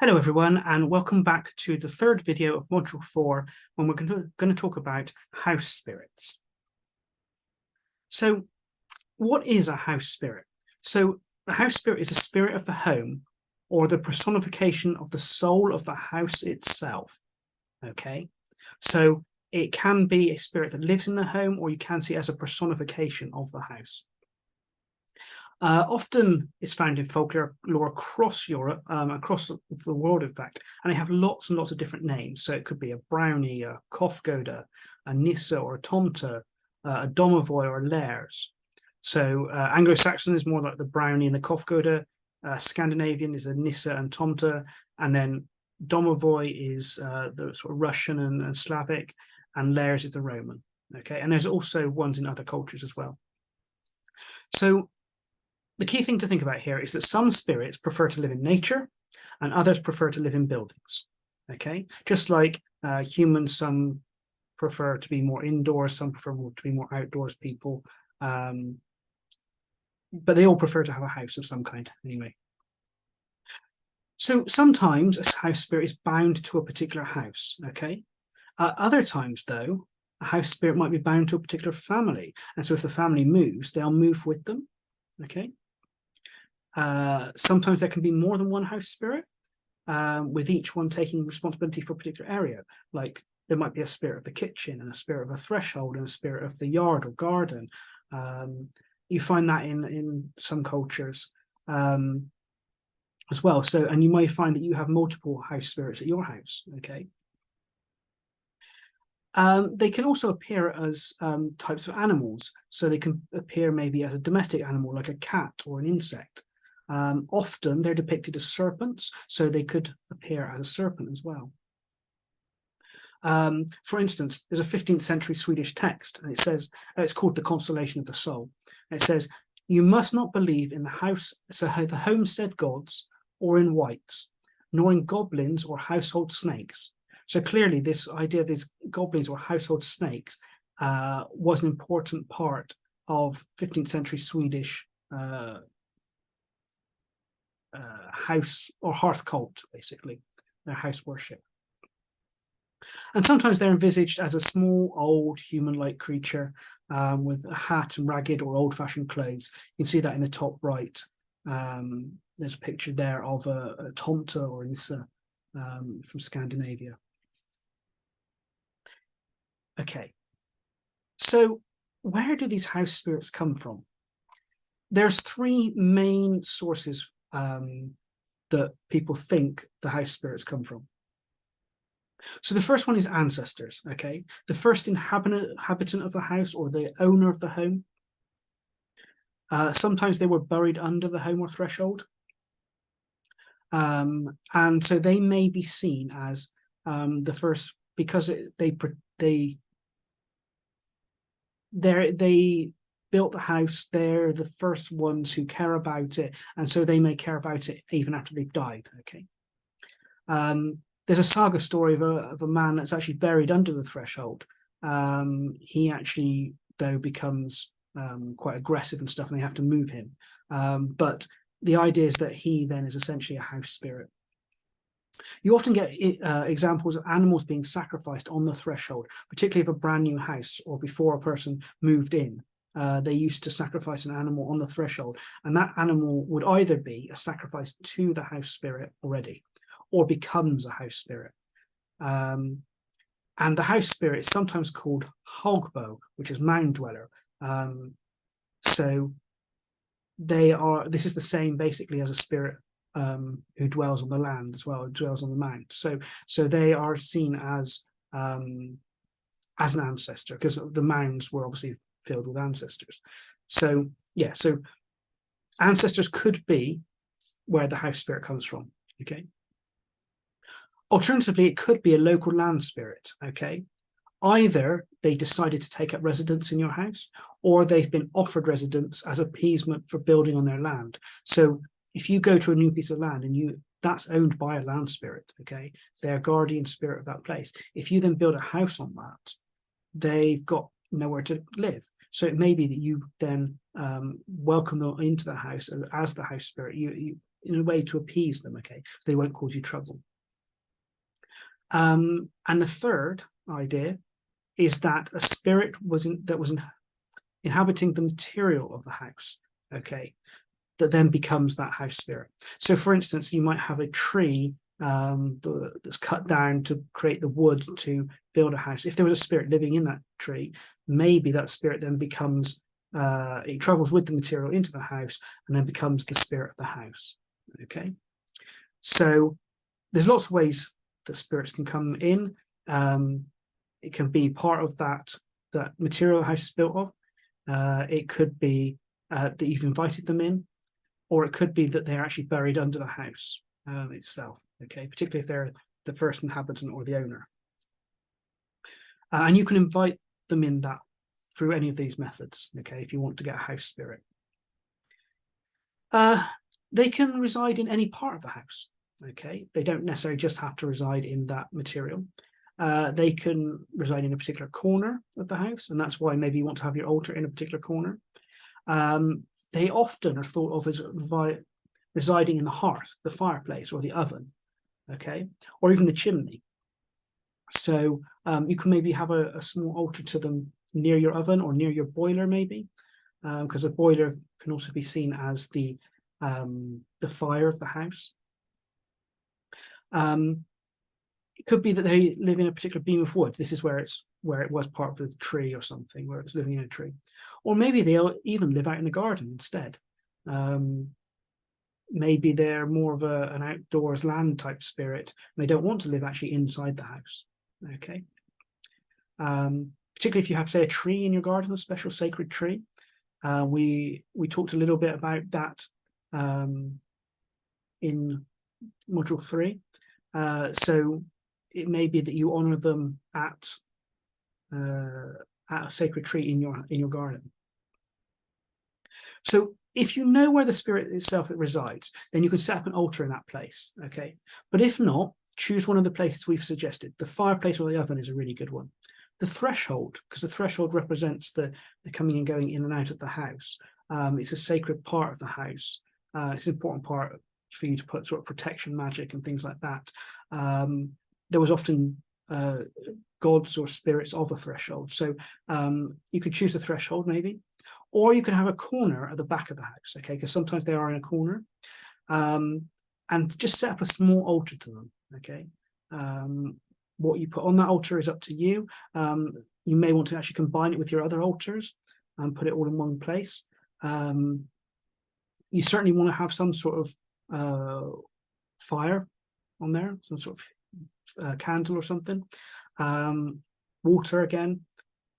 Hello everyone, and welcome back to the third video of Module 4, when we're going to talk about house spirits. So what is a house spirit? So a house spirit is a spirit of the home or the personification of the soul of the house itself. Okay, so it can be a spirit that lives in the home, or you can see it as a personification of the house. Often it's found in folklore across Europe, across the world, in fact, and they have lots and lots of different names. So it could be a brownie, a kofgoda, a nissa or a tomta, a domovoy or a lares. So Anglo-Saxon is more like the brownie and the kofgoda. Scandinavian is a nissa and tomta, and then domovoy is the sort of Russian and Slavic, and lares is the Roman. Okay, and there's also ones in other cultures as well. So the key thing to think about here is that some spirits prefer to live in nature and others prefer to live in buildings. Okay, just like humans, some prefer to be more indoors, some prefer to be more outdoors people, but they all prefer to have a house of some kind anyway. So sometimes a house spirit is bound to a particular house. Okay, other times though, a house spirit might be bound to a particular family, and so if the family moves, they'll move with them. Okay. Sometimes there can be more than one house spirit, with each one taking responsibility for a particular area. Like there might be a spirit of the kitchen and a spirit of a threshold and a spirit of the yard or garden. You find that in some cultures as well. So, and you might find that you have multiple house spirits at your house. Okay. They can also appear as types of animals. So they can appear maybe as a domestic animal, like a cat or an insect. Often they're depicted as serpents, so they could appear as a serpent as well. For instance, there's a 15th century Swedish text, and it says, it's called The Consolation of the Soul. It says, "You must not believe in the house, so the homestead gods, or in wights, nor in goblins or household snakes." So clearly this idea of these goblins or household snakes was an important part of 15th century Swedish house or hearth cult, basically, their house worship. And sometimes they're envisaged as a small, old, human-like creature with a hat and ragged or old-fashioned clothes. You can see that in the top right. There's a picture there of a tomta or a nissa from Scandinavia. Okay, so where do these house spirits come from? There's three main sources that people think the house spirits come from. So the first one is ancestors. Okay, the first inhabitant of the house or the owner of the home. Sometimes they were buried under the home or threshold, and so they may be seen as the first, because they built the house. They're the first ones who care about it, and so they may care about it even after they've died. Okay. There's a saga story of a man that's actually buried under the threshold. He actually, though, becomes quite aggressive and stuff, and they have to move him. But the idea is that he then is essentially a house spirit. You often get examples of animals being sacrificed on the threshold, particularly of a brand new house or before a person moved in. They used to sacrifice an animal on the threshold, and that animal would either be a sacrifice to the house spirit already, or becomes a house spirit. And the house spirit is sometimes called hogbo, which is mound dweller. So this is the same basically as a spirit who dwells on the land as well, dwells on the mound. So they are seen as an ancestor, because the mounds were obviously filled with ancestors. So yeah, so ancestors could be where the house spirit comes from. Okay. Alternatively, it could be a local land spirit. Okay. Either they decided to take up residence in your house, or they've been offered residence as appeasement for building on their land. So if you go to a new piece of land and that's owned by a land spirit, okay, they're guardian spirit of that place. If you then build a house on that, they've got nowhere to live. So it may be that you then welcome them into the house as the house spirit. in a way to appease them, okay, so they won't cause you trouble. And the third idea is that a spirit was inhabiting the material of the house, okay, that then becomes that house spirit. So, for instance, you might have a tree that's cut down to create the wood to build a house. If there was a spirit living in that tree, maybe that spirit then becomes, it travels with the material into the house and then becomes the spirit of the house. Okay, so there's lots of ways that spirits can come in. It can be part of that material the house is built of. It could be that you've invited them in, or it could be that they're actually buried under the house itself, okay, particularly if they're the first inhabitant or the owner. And you can invite them in that through any of these methods, okay, if you want to get a house spirit. They can reside in any part of the house, okay. They don't necessarily just have to reside in that material. They can reside in a particular corner of the house, and that's why maybe you want to have your altar in a particular corner. They often are thought of as residing in the hearth, the fireplace, or the oven, okay, or even the chimney. So you can maybe have a small altar to them near your oven or near your boiler, maybe, because a boiler can also be seen as the fire of the house. It could be that they live in a particular beam of wood. This is where it was part of a tree or something, where it was living in a tree. Or maybe they'll even live out in the garden instead. Maybe they're more of an outdoors land type spirit, and they don't want to live actually inside the house. Okay. Particularly if you have, say, a tree in your garden, a special sacred tree. We talked a little bit about that in module 3. So it may be that you honor them at a sacred tree in your garden. So if you know where the spirit itself resides, then you can set up an altar in that place, okay? But if not, choose one of the places we've suggested. The fireplace or the oven is a really good one. The threshold, because the threshold represents the coming and going in and out of the house. It's a sacred part of the house. It's an important part for you to put sort of protection magic and things like that. There was often gods or spirits of a threshold. So you could choose a threshold maybe, or you can have a corner at the back of the house, okay, because sometimes they are in a corner, and just set up a small altar to them, okay. What you put on that altar is up to you. You may want to actually combine it with your other altars and put it all in one place. You certainly want to have some sort of fire on there, some sort of candle or something, water again,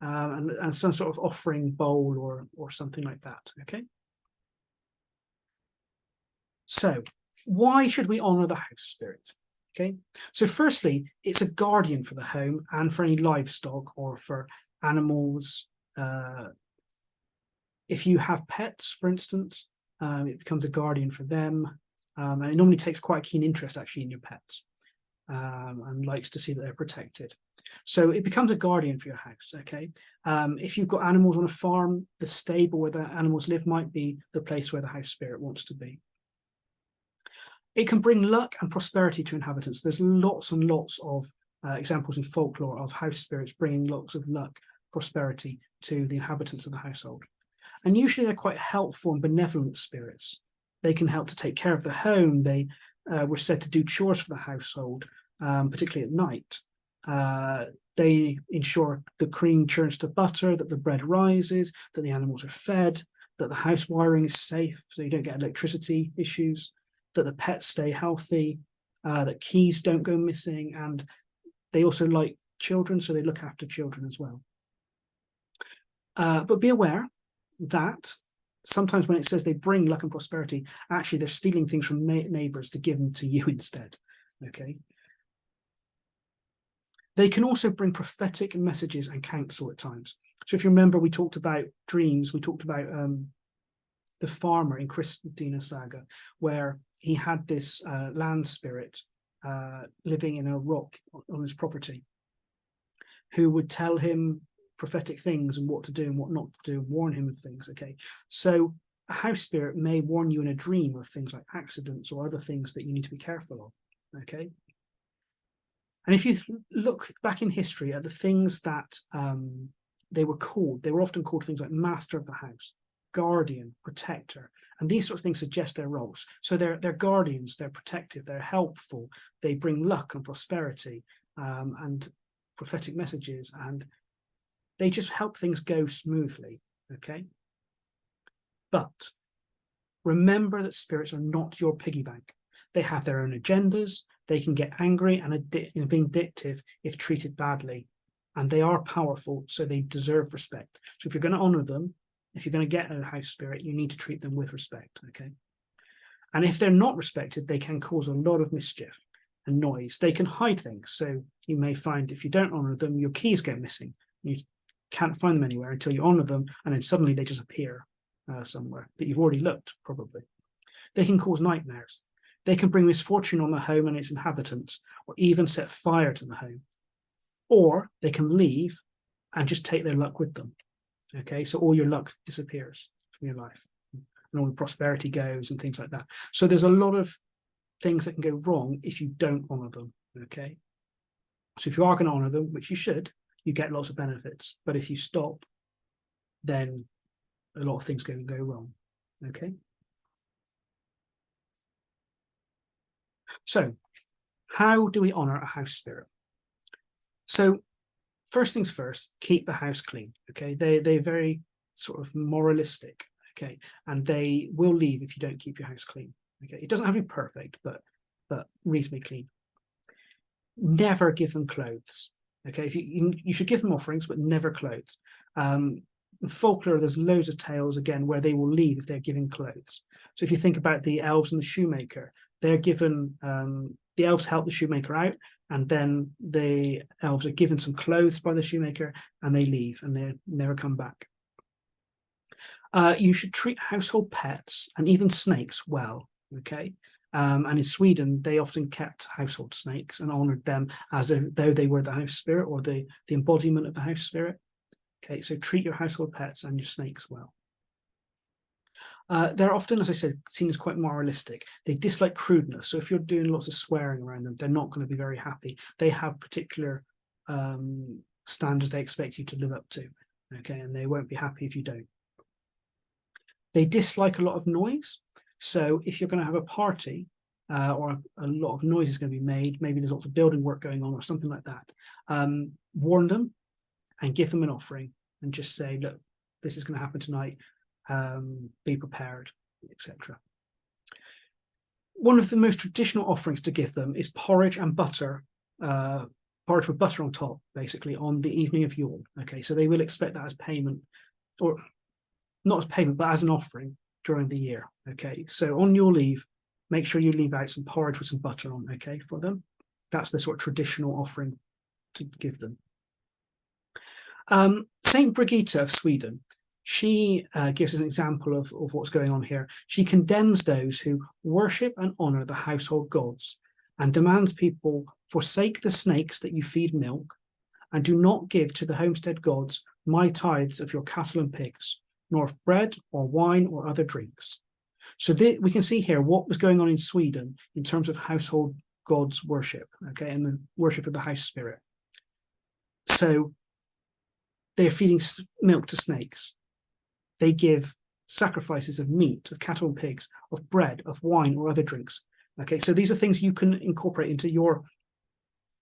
and some sort of offering bowl or something like that, okay? So why should we honor the house spirit? Okay, so firstly, it's a guardian for the home and for any livestock or for animals. If you have pets, for instance, it becomes a guardian for them. And it normally takes quite a keen interest actually in your pets, and likes to see that they're protected. So it becomes a guardian for your house, okay? If you've got animals on a farm, the stable where the animals live might be the place where the house spirit wants to be. It can bring luck and prosperity to inhabitants. There's lots and lots of examples in folklore of house spirits bringing lots of luck, prosperity to the inhabitants of the household. And usually they're quite helpful and benevolent spirits. They can help to take care of the home. They were said to do chores for the household, particularly at night. They ensure the cream churns to butter, that the bread rises, that the animals are fed, that the house wiring is safe so you don't get electricity issues, that the pets stay healthy, that keys don't go missing, and they also like children, so they look after children as well. But be aware that sometimes when it says they bring luck and prosperity, actually they're stealing things from neighbors to give them to you instead, okay? They can also bring prophetic messages and counsel at times. So if you remember, we talked about dreams, we talked about the farmer in Christina Saga, where he had this land spirit living in a rock on his property, who would tell him prophetic things and what to do and what not to do and warn him of things, okay? So a house spirit may warn you in a dream of things like accidents or other things that you need to be careful of, okay? And if you look back in history at the things that they were often called things like master of the house, guardian, protector, and these sorts of things suggest their roles. So they're guardians, they're protective, they're helpful, they bring luck and prosperity and prophetic messages, and they just help things go smoothly, okay? But remember that spirits are not your piggy bank. They have their own agendas. They can get angry and vindictive if treated badly. And they are powerful, so they deserve respect. So if you're going to honor them, if you're going to get a house spirit, you need to treat them with respect, okay? And if they're not respected, they can cause a lot of mischief and noise. They can hide things. So you may find if you don't honor them, your keys go missing. You can't find them anywhere until you honor them, and then suddenly they just appear somewhere that you've already looked, probably. They can cause nightmares. They can bring misfortune on the home and its inhabitants, or even set fire to the home. Or they can leave and just take their luck with them. Okay, so all your luck disappears from your life, and all the prosperity goes and things like that. So there's a lot of things that can go wrong if you don't honor them. Okay, so if you are going to honor them, which you should, you get lots of benefits. But if you stop, then a lot of things can go wrong. Okay. So how do we honor a house spirit? So first things first, keep the house clean. Okay. They're very sort of moralistic. Okay. And they will leave if you don't keep your house clean. Okay. It doesn't have to be perfect, but reasonably clean. Never give them clothes. Okay. If you should give them offerings, but never clothes. In folklore, there's loads of tales again where they will leave if they're given clothes. So if you think about the elves and the shoemaker, they're given the elves help the shoemaker out, and then the elves are given some clothes by the shoemaker, and they leave and they never come back. You should treat household pets and even snakes well. Okay. And in Sweden, they often kept household snakes and honored them as though they were the house spirit or the embodiment of the house spirit. Okay, so treat your household pets and your snakes well. They're often, as I said, seen as quite moralistic. They dislike crudeness. So if you're doing lots of swearing around them, they're not going to be very happy. They have particular standards they expect you to live up to. Okay, and they won't be happy if you don't. They dislike a lot of noise. So if you're going to have a party or a lot of noise is going to be made, maybe there's lots of building work going on or something like that, warn them and give them an offering and just say, look, this is going to happen tonight. Be prepared, etc. One of the most traditional offerings to give them is porridge and butter, porridge with butter on top, basically, on the evening of Yule. Okay, so they will expect that as payment, or not as payment, but as an offering during the year. Okay, so on Yule Eve, make sure you leave out some porridge with some butter on, okay, for them. That's the sort of traditional offering to give them. Saint Brigitta of Sweden, she gives us an example of what's going on here. She condemns those who worship and honor the household gods and demands people forsake the snakes that you feed milk and do not give to the homestead gods my tithes of your cattle and pigs, nor of bread or wine or other drinks. So we can see here what was going on in Sweden in terms of household gods worship, okay, and the worship of the house spirit. So they're feeding milk to snakes. They give sacrifices of meat, of cattle and pigs, of bread, of wine or other drinks. Okay, so these are things you can incorporate into your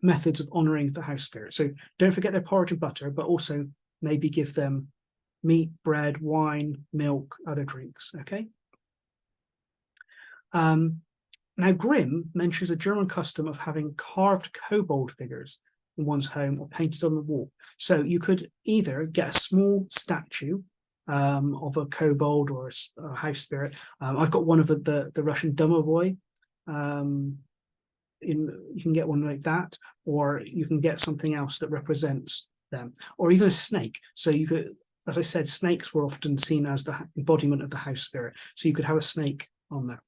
methods of honoring the house spirit. So don't forget their porridge and butter, but also maybe give them meat, bread, wine, milk, other drinks. Okay. Now, Grimm mentions a German custom of having carved kobold figures in one's home or painted on the wall. So you could either get a small statue of a kobold or a house spirit. I've got one of the Russian domovoy. You can get one like that, or you can get something else that represents them, or even a snake. So you could, as I said, snakes were often seen as the embodiment of the house spirit. So you could have a snake on there.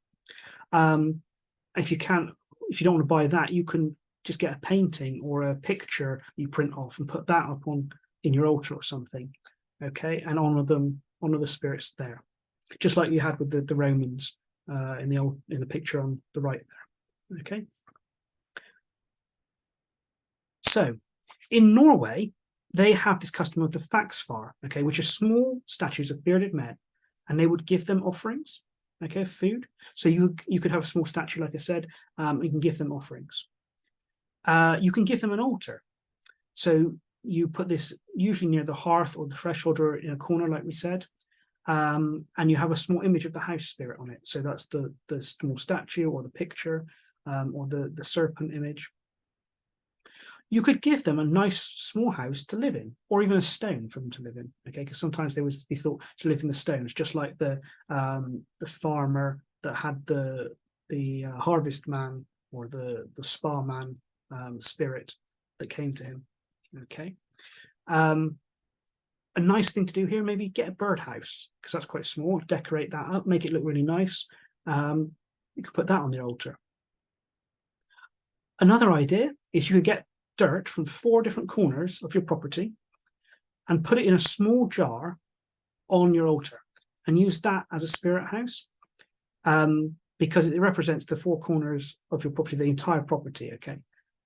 If you don't want to buy that, you can just get a painting or a picture you print off and put that up in your altar or something, okay, and honor the spirits there. just like you had with the Romans in the picture on the right there. Okay. So in Norway, they have this custom of the faxfar, okay, which are small statues of bearded men, and they would give them offerings, okay, of food. So you could have a small statue, like I said, you can give them offerings. You can give them an altar. So you put this usually near the hearth or the threshold or in a corner, like we said, and you have a small image of the house spirit on it. So that's the small statue or the picture or the serpent image. You could give them a nice small house to live in, or even a stone for them to live in. Okay, because sometimes they would be thought to live in the stones, just like the farmer that had the harvest man or the spa man spirit that came to him. Okay, a nice thing to do here, maybe get a birdhouse, because that's quite small. Decorate that up, make it look really nice. You could put that on the altar. Another idea is you could get dirt from 4 different corners of your property and put it in a small jar on your altar and use that as a spirit house, because it represents the 4 corners of your property, the entire property. Okay,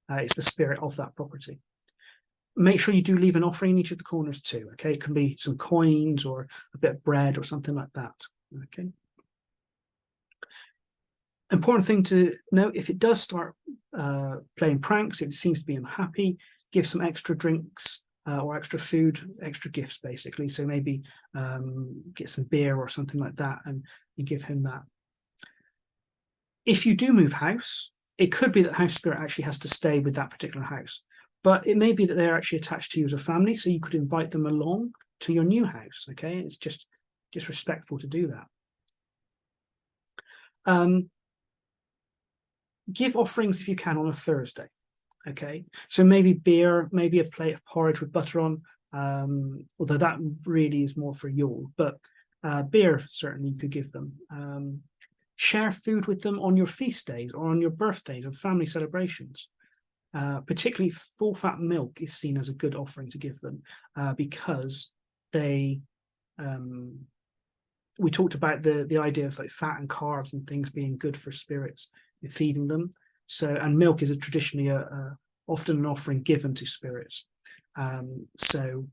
it's the spirit of that property. Make sure you do leave an offering in each of the corners too. Okay, it can be some coins or a bit of bread or something like that. Okay. Important thing to note, if it does start playing pranks, if it seems to be unhappy, give some extra drinks or extra food, extra gifts, basically. So maybe get some beer or something like that, and you give him that. If you do move house, it could be that house spirit actually has to stay with that particular house, but it may be that they're actually attached to you as a family, so you could invite them along to your new house. Okay, it's just respectful to do that. Give offerings if you can on a Thursday. Okay, so maybe beer, maybe a plate of porridge with butter on, although that really is more for Yule, but beer certainly you could give them. Share food with them on your feast days or on your birthdays or family celebrations. Particularly full fat milk is seen as a good offering to give them, because they we talked about the idea of like fat and carbs and things being good for spirits, feeding them. So, and milk is traditionally often an offering given to spirits. So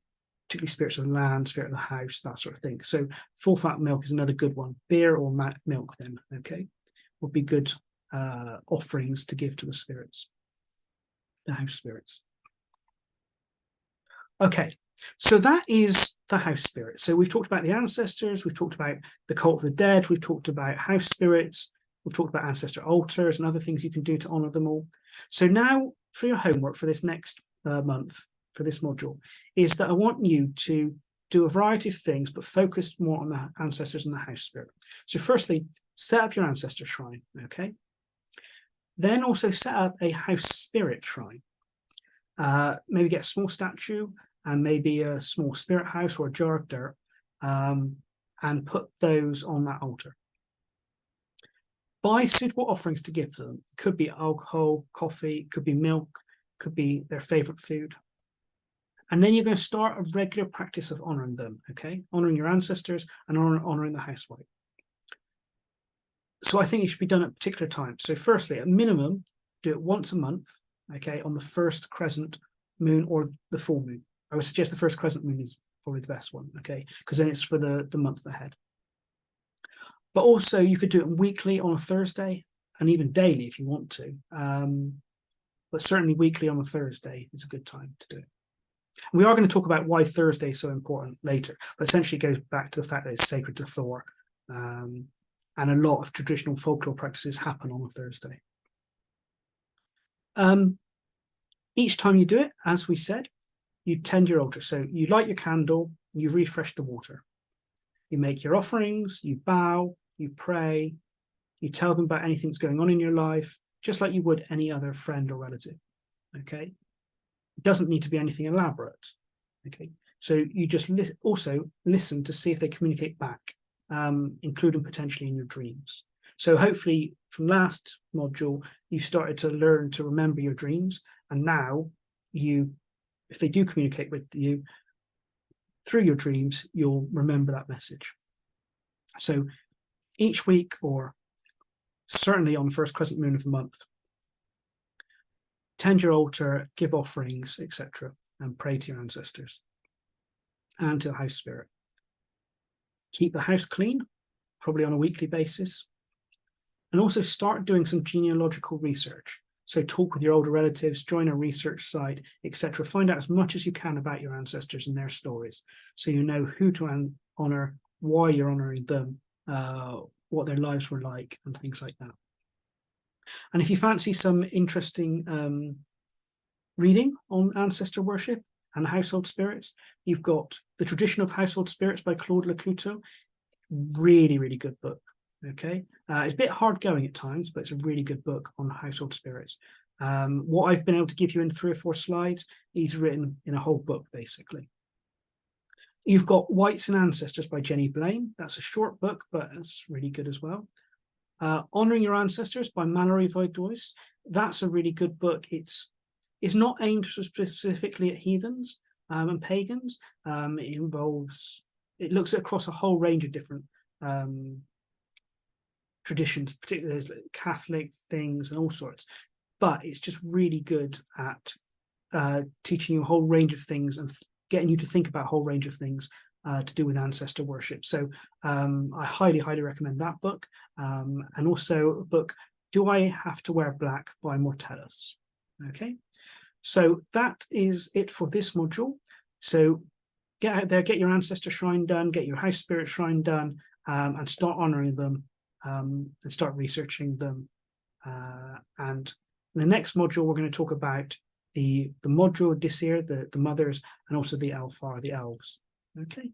particularly spirits of the land, spirit of the house, that sort of thing. So full fat milk is another good one. Beer or milk then, okay, would be good offerings to give to the spirits, the house spirits. Okay, so that is the house spirit. So we've talked about the ancestors, we've talked about the cult of the dead, we've talked about house spirits, we've talked about ancestor altars and other things you can do to honor them all. So now for your homework for this next month, for this module, is that I want you to do a variety of things, but focus more on the ancestors and the house spirit. So firstly, set up your ancestor shrine, okay? Then also set up a house spirit shrine. Maybe get a small statue and maybe a small spirit house or a jar of dirt, and put those on that altar. Buy suitable offerings to give them. Could be alcohol, coffee, could be milk, could be their favorite food. And then you're going to start a regular practice of honoring them, okay? Honoring your ancestors and honoring the housewife. So I think it should be done at particular times. So firstly, at minimum, do it once a month, okay, on the first crescent moon or the full moon. I would suggest the first crescent moon is probably the best one, okay, because then it's for the month ahead. But also you could do it weekly on a Thursday and even daily if you want to. But certainly weekly on a Thursday is a good time to do it. And we are going to talk about why Thursday is so important later, but essentially it goes back to the fact that it's sacred to Thor. And a lot of traditional folklore practices happen on a Thursday. Each time you do it, as we said, you tend your altar. So you light your candle, you refresh the water. You make your offerings, you bow, you pray, you tell them about anything that's going on in your life, just like you would any other friend or relative, okay? It doesn't need to be anything elaborate, okay? So you just also listen to see if they communicate back, including potentially in your dreams. So hopefully from last module, you started to learn to remember your dreams, and now if they do communicate with you through your dreams, you'll remember that message. So each week, or certainly on the first crescent moon of the month, tend your altar, give offerings, etc., and pray to your ancestors and to the house spirit. Keep the house clean, probably on a weekly basis, and also start doing some genealogical research. So talk with your older relatives, join a research site, etc. Find out as much as you can about your ancestors and their stories, so you know who to honor, why you're honoring them, what their lives were like, and things like that. And if you fancy some interesting reading on ancestor worship and household spirits, you've got The Tradition of Household Spirits by Claude Lecouteux. Really, really good book. Okay, it's a bit hard going at times, but it's a really good book on household spirits. What I've been able to give you in 3 or 4 slides, he's written in a whole book, basically. You've got Whites and Ancestors by Jenny Blaine. That's a short book, but it's really good as well. Honoring Your Ancestors by Mallory Voidois. That's a really good book. It's not aimed specifically at heathens and pagans. It looks across a whole range of different traditions, particularly there's Catholic things and all sorts. But it's just really good at teaching you a whole range of things and getting you to think about a whole range of things to do with ancestor worship. So I highly, highly recommend that book. And also a book, Do I Have to Wear Black by Mortellus. Okay, so that is it for this module. So get out there, get your ancestor shrine done, get your house spirit shrine done, and start honoring them and start researching them. And in the next module, we're going to talk about the module Disir, the mothers, and also the Alfar, the elves. Okay.